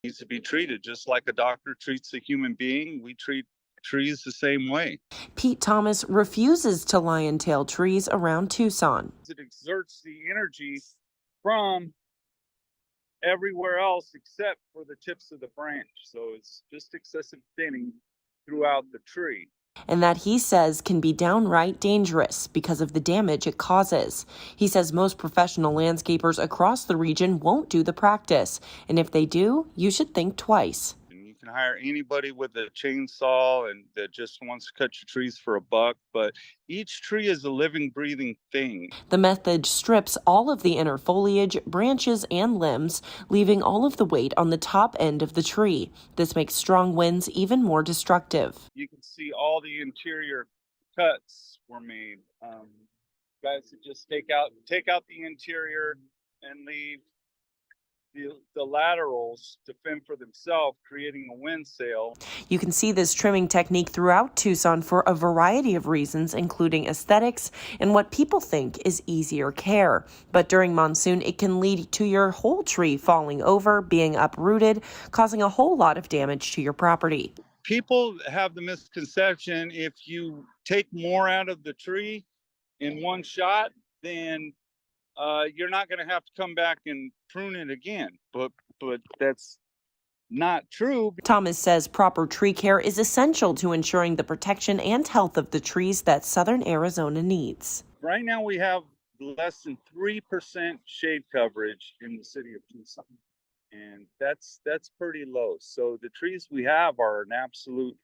Needs to be treated just like a doctor treats a human being. We treat trees the same way. Pete Thomas refuses to lion tail trees around Tucson. It exerts the energy from everywhere else except for the tips of the branch. So it's just excessive thinning throughout the tree. And that he says can be downright dangerous because of the damage it causes. He says most professional landscapers across the region won't do the practice, and if they do, you should think twice. And you can hire anybody with a chainsaw and that just wants to cut your trees for a buck, but each tree is a living, breathing thing. The method strips all of the inner foliage, branches, and limbs, leaving all of the weight on the top end of the tree. This makes strong winds even more destructive. You can see all the interior cuts were made. Guys that just take out the interior and leave the laterals to fend for themselves, creating a wind sail. You can see this trimming technique throughout Tucson for a variety of reasons, including aesthetics and what people think is easier care. But during monsoon, it can lead to your whole tree falling over, being uprooted, causing a whole lot of damage to your property. People have the misconception if you take more out of the tree in one shot, then you're not going to have to come back and prune it again. But that's not true. Thomas says proper tree care is essential to ensuring the protection and health of the trees that southern Arizona needs. Right now we have less than 3% shade coverage in the city of Tucson. And that's pretty low. So the trees we have are an absolute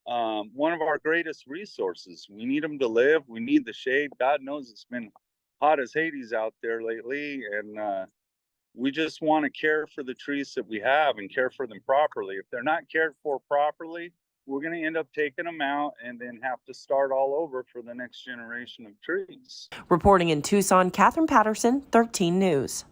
one of our greatest resources. We need them to live. We need the shade. God knows it's been hot as Hades out there lately, and we just want to care for the trees that we have and care for them properly. If they're not cared for properly, we're going to end up taking them out and then have to start all over for the next generation of trees. Reporting in Tucson, Catherine Patterson, 13 News.